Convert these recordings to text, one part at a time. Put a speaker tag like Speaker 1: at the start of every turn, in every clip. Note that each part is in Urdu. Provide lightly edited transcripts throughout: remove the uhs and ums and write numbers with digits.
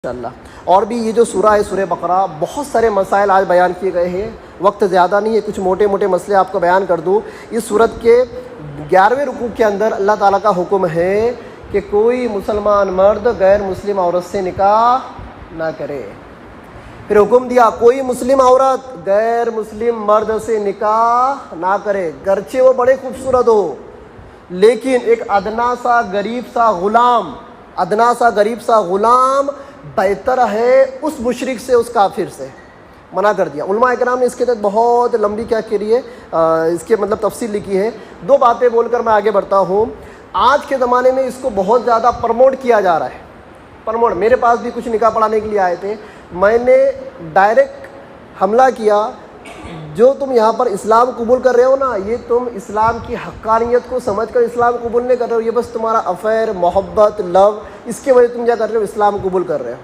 Speaker 1: انشاءاللہ۔ اور بھی یہ جو سورہ ہے سورہ بقرہ، بہت سارے مسائل آج بیان کیے گئے ہیں، وقت زیادہ نہیں ہے، کچھ موٹے موٹے مسئلے آپ کو بیان کر دوں۔ اس سورت کے 11ویں رکوع کے اندر اللہ تعالیٰ کا حکم ہے کہ کوئی مسلمان مرد غیر مسلم عورت سے نکاح نہ کرے۔ پھر حکم دیا کوئی مسلم عورت غیر مسلم مرد سے نکاح نہ کرے، گرچہ وہ بڑے خوبصورت ہو، لیکن ایک ادنا سا غریب سا غلام بہتر ہے اس مشرک سے، اس کافر سے۔ منع کر دیا۔ علماء اکرام نے اس کے تحت بہت لمبی اس کے تفصیل لکھی ہے۔ دو باتیں بول کر میں آگے بڑھتا ہوں۔ آج کے زمانے میں اس کو بہت زیادہ پروموٹ کیا جا رہا ہے۔ میرے پاس بھی کچھ نکاح پڑھانے کے لیے آئے تھے، میں نے ڈائریکٹ حملہ کیا، جو تم یہاں پر اسلام قبول کر رہے ہو نا، یہ تم اسلام کی حقانیت کو سمجھ کر اسلام قبول نہیں کر رہے ہو، یہ بس تمہارا افیئر، محبت، لو، اس کی وجہ تم کیا کر رہے ہو، اسلام قبول کر رہے ہو۔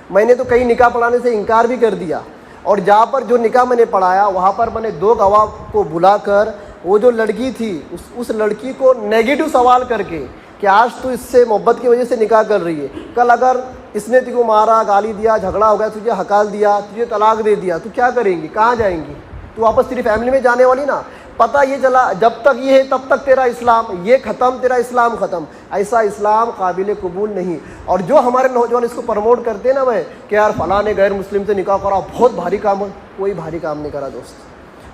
Speaker 1: میں نے تو کئی نکاح پڑھانے سے انکار بھی کر دیا، اور جہاں پر جو نکاح میں نے پڑھایا وہاں پر میں نے 2 گواہ کو بلا کر وہ جو لڑکی تھی اس لڑکی کو نیگیٹو سوال کر کے کہ آج تو اس سے محبت کی وجہ سے نکاح کر رہی ہے، کل اگر اس نے تجھ کو مارا، گالی دیا، جھگڑا ہو گیا، تجھے ہکال دیا، تجھے طلاق دے دیا، تو کیا کریں گی، کہاں جائیں گی؟ تو واپس تیری فیملی میں جانے والی نا۔ پتہ یہ چلا جب تک یہ ہے تب تک تیرا اسلام، یہ ختم تیرا اسلام ختم۔ ایسا اسلام قابل قبول نہیں۔ اور جو ہمارے نوجوان اس کو پروموٹ کرتے ہیں نا کہ یار فلاں نے غیر مسلم سے نکاح کرا، بہت بھاری کام ہے، کوئی بھاری کام نہیں کرا دوست۔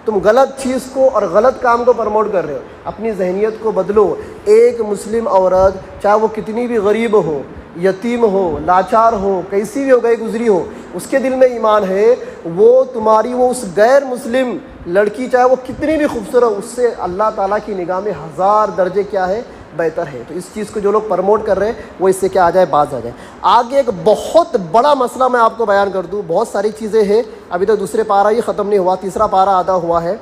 Speaker 1: تم غلط چیز کو اور غلط کام کو پروموٹ کر رہے ہو۔ اپنی ذہنیت کو بدلو۔ ایک مسلم عورت چاہے وہ کتنی بھی غریب ہو، یتیم ہو، لاچار ہو، کیسی بھی ہو گئی گزری ہو، اس کے دل میں ایمان ہے، وہ تمہاری اس غیر مسلم لڑکی چاہے وہ کتنی بھی خوبصورت ہو، اس سے اللہ تعالیٰ کی نگاہ میں 1000 درجے کیا ہے، بہتر ہے۔ تو اس چیز کو جو لوگ پروموٹ کر رہے ہیں وہ اس سے کیا آ جائے، باز آ جائے۔ آگے ایک بہت بڑا مسئلہ میں آپ کو بیان کر دوں، بہت ساری چیزیں ہیں، ابھی تک دوسرے پارہ ہی ختم نہیں ہوا، تیسرا پارہ آدھا ہوا ہے۔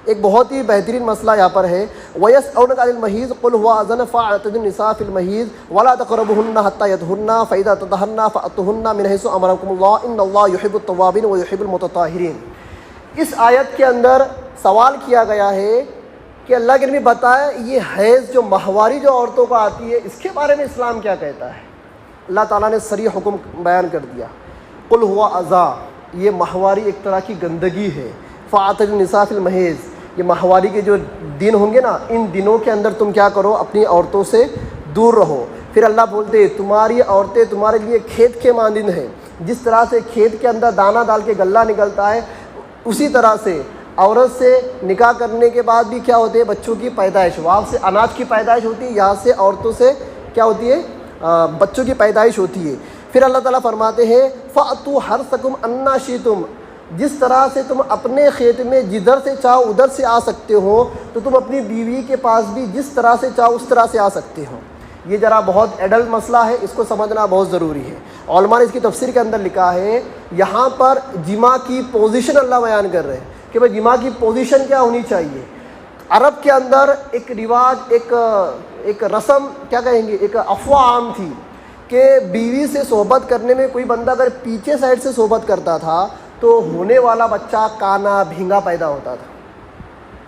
Speaker 1: ایک بہت ہی بہترین مسئلہ یہاں پر ہے، وَيَسْأَلُونَكَ عَنِ الْمَحِيضِ قُلْ هُوَ أَذًى فَاعْتَزِلُوا النِّسَاءَ فِي الْمَحِيضِ وَلَا تَقْرَبُوهُنَّ حَتَّى يَطْهُرْنَ فَإِذَا تَطَهَّرْنَ فَأْتُوهُنَّ مِنْ حَيْثُ أَمَرَكُمُ اللَّهُ إِنَّ اللَّهَ يُحِبُّ التَّوَّابِينَ وَيُحِبُّ الْمُتَطَهِّرِينَ۔ اس آیت کے اندر سوال کیا گیا ہے کہ اللہ کے نبی بتائے یہ حیض جو ماہواری جو عورتوں کو آتی ہے، اس کے بارے میں اسلام کیا کہتا ہے؟ اللہ تعالیٰ نے صریح حکم بیان کر دیا، قُلْ هُوَ أَذًى، یہ ماہواری ایک طرح کی گندگی ہے، فَاعْتَزِلُوا النِّسَاءَ فِي الْمَحِيضِ، یہ ماہواری کے جو دن ہوں گے نا، ان دنوں کے اندر تم کیا کرو، اپنی عورتوں سے دور رہو۔ پھر اللہ بولتے تمہاری عورتیں تمہارے لیے کھیت کے مانند ہیں، جس طرح سے کھیت کے اندر دانہ ڈال کے غلہ نکلتا ہے، اسی طرح سے عورت سے نکاح کرنے کے بعد بھی کیا ہوتے ہیں، بچوں کی پیدائش، وہاں سے اناج کی پیدائش ہوتی ہے، یہاں سے عورتوں سے کیا ہوتی ہے، بچوں کی پیدائش ہوتی ہے۔ پھر اللہ تعالیٰ فرماتے ہیں فَأْتُوا حَرْثَكُمْ أَنَّىٰ شِئْتُمْ، جس طرح سے تم اپنے کھیت میں جدھر سے چاہو ادھر سے آ سکتے ہو، تو تم اپنی بیوی کے پاس بھی جس طرح سے چاہو اس طرح سے آ سکتے ہو۔ یہ ذرا بہت ایڈلٹ مسئلہ ہے، اس کو سمجھنا بہت ضروری ہے۔ علماء نے اس کی تفسیر کے اندر لکھا ہے، یہاں پر جماع کی پوزیشن اللہ بیان کر رہے ہیں کہ بھائی جماع کی پوزیشن کیا ہونی چاہیے۔ عرب کے اندر ایک رواج، ایک رسم کیا کہیں گے، ایک افواہ عام تھی کہ بیوی سے صحبت کرنے میں کوئی بندہ اگر پیچھے سائڈ سے صحبت کرتا تھا تو ہونے والا بچہ کانا بھینگا پیدا ہوتا تھا۔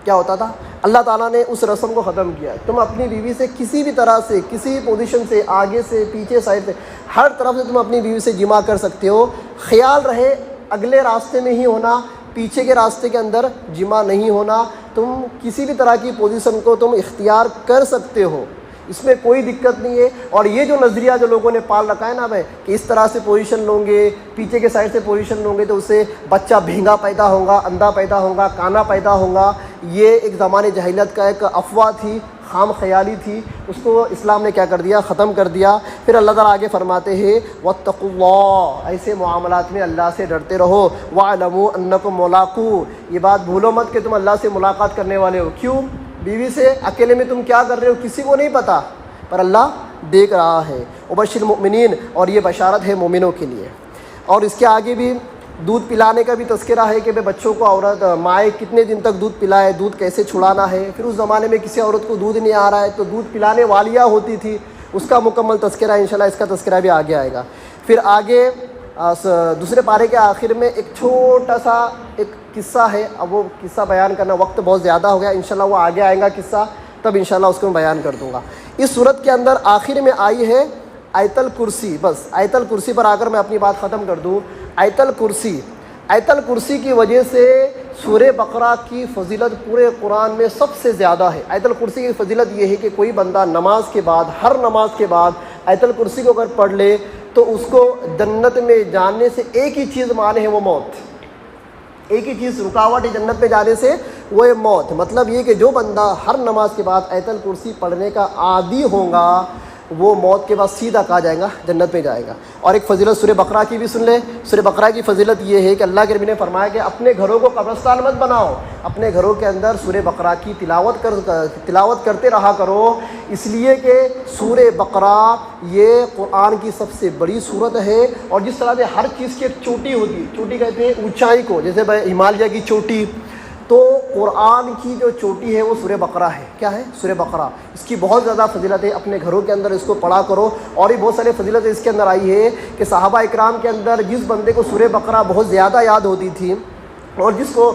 Speaker 1: کیا ہوتا تھا؟ اللہ تعالیٰ نے اس رسم کو ختم کیا۔ تم اپنی بیوی سے کسی بھی طرح سے، کسی بھی پوزیشن سے، آگے سے، پیچھے سائڈ سے، ہر طرف سے تم اپنی بیوی سے جماع کر سکتے ہو۔ خیال رہے اگلے راستے میں ہی ہونا، پیچھے کے راستے کے اندر جماع نہیں ہونا۔ تم کسی بھی طرح کی پوزیشن کو تم اختیار کر سکتے ہو، اس میں کوئی دقت نہیں ہے۔ اور یہ جو نظریہ جو لوگوں نے پال رکھا ہے نا کہ اس طرح سے پوزیشن لوں گے، پیچھے کے سائڈ سے پوزیشن لوں گے تو اس سے بچہ بھینگا پیدا ہوگا، اندھا پیدا ہوگا، کانا پیدا ہوگا، یہ ایک زمانے جاہلیت کا ایک افواہ تھی، خام خیالی تھی، اس کو اسلام نے کیا کر دیا، ختم کر دیا۔ پھر اللہ تعالیٰ آگے فرماتے ہیں وَاتَّقُوا اللَّهَ، ایسے معاملات میں اللہ سے ڈرتے رہو، وَاعْلَمُوا أَنَّكُمْ مُلَاقُوهُ، یہ بات بھولو مت کہ تم اللہ سے ملاقات کرنے والے ہو۔ کیوں؟ بیوی سے اکیلے میں تم کیا کر رہے ہو کسی کو نہیں پتہ، پر اللہ دیکھ رہا ہے۔ وَبَشِّرِ الْمُؤْمِنِينَ، اور یہ بشارت ہے مومنوں کے لیے۔ اور اس کے آگے بھی دودھ پلانے کا بھی تذکرہ ہے کہ بچوں کو عورت مائیں کتنے دن تک دودھ پلائے، دودھ کیسے چھڑانا ہے۔ پھر اس زمانے میں کسی عورت کو دودھ نہیں آ رہا ہے تو دودھ پلانے والیاں ہوتی تھی، اس کا مکمل تذکرہ ہے، انشاءاللہ اس کا تذکرہ بھی آگے آئے گا۔ پھر آگے دوسرے پارے کے آخر میں ایک چھوٹا سا ایک قصہ ہے، اب وہ قصہ بیان کرنا وقت بہت زیادہ ہو گیا، انشاءاللہ وہ آگے آئے گا قصہ، تب انشاءاللہ اس کو میں بیان کر دوں گا۔ اس صورت کے اندر آخر میں آئی ہے آیت الکرسی، بس آیت الکرسی پر آ کر میں اپنی بات ختم کر دوں. آیت الکرسی کی وجہ سے سورہ بقرہ کی فضیلت پورے قرآن میں سب سے زیادہ ہے. آیت الکرسی کی فضیلت یہ ہے کہ کوئی بندہ نماز کے بعد، ہر نماز کے بعد آیت الکرسی کو اگر پڑھ لے تو اس کو جنت میں جانے سے ایک ہی چیز مانے ہے، وہ موت. ایک ہی چیز رکاوٹ ہے جنت میں جانے سے، وہ ہے موت. مطلب یہ کہ جو بندہ ہر نماز کے بعد آیت الکرسی پڑھنے کا عادی ہوگا وہ موت کے بعد سیدھا کہا جائے گا جنت میں جائے گا. اور ایک فضیلت سورہ بقرہ کی بھی سن لیں. سورہ بقرہ کی فضیلت یہ ہے کہ اللہ کے نبی نے فرمایا کہ اپنے گھروں کو قبرستان مت بناؤ، اپنے گھروں کے اندر سورہ بقرہ کی تلاوت کرتے رہا کرو، اس لیے کہ سورہ بقرہ یہ قرآن کی سب سے بڑی سورت ہے. اور جس طرح سے ہر چیز کی ایک چوٹی ہوتی ہے، چوٹی کہتے ہیں اونچائی کو، جیسے ہمالیہ کی چوٹی، تو قرآن کی جو چوٹی ہے وہ سورہ بقرہ ہے. کیا ہے؟ سورہ بقرہ. اس کی بہت زیادہ فضیلت ہے، اپنے گھروں کے اندر اس کو پڑھا کرو. اور بھی بہت سارے فضیلتیں اس کے اندر آئی ہے کہ صحابہ اکرام کے اندر جس بندے کو سورہ بقرہ بہت زیادہ یاد ہوتی تھی اور جس کو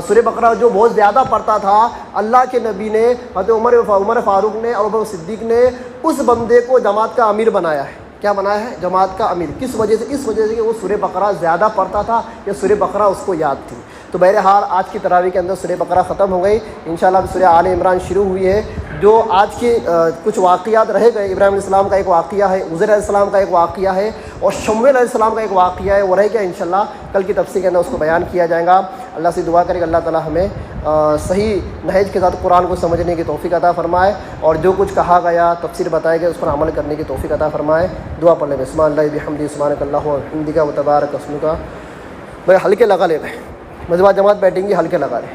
Speaker 1: سورہ بقرہ جو بہت زیادہ پڑھتا تھا، اللہ کے نبی نے، حضرت عمر فاروق نے اور ابو صدیق نے اس بندے کو جماعت کا امیر بنایا ہے. کیا بنایا ہے؟ جماعت کا امیر. کس وجہ سے؟ اس وجہ سے کہ وہ سورہ بقرہ زیادہ پڑھتا تھا یا سورہ بقرہ اس کو یاد تھی. تو بہرحال آج کی تراویح کے اندر سورہ بقرہ ختم ہو گئی. انشاءاللہ اب سورہ آل عمران شروع ہوئی ہے. جو آج کے کچھ واقعات رہ گئے، ابراہیم علیہ السلام کا ایک واقعہ ہے، عزیر علیہ السلام کا ایک واقعہ ہے، اور شمویل علیہ السلام کا ایک واقعہ ہے، وہ رہ گیا. انشاءاللہ کل کی تفسیر کے اندر اس کو بیان کیا جائے گا. اللہ سے دعا کرے کہ اللہ تعالی ہمیں صحیح نہج کے ساتھ قرآن کو سمجھنے کی توفیق عطا فرمائے، اور جو کچھ کہا گیا، تفسیر بتائے گئے، اس پر عمل کرنے کی توفیق عطا فرمائے. دعا پڑھ لیں. سبحان اللہ بحمدہ، سبحانک اللہم وبحمدک، وتبارک اسمک. بھائی ہلکے لگا لے، مجموعہ جماعت بیٹھیں گی، ہلکے لگا لیں.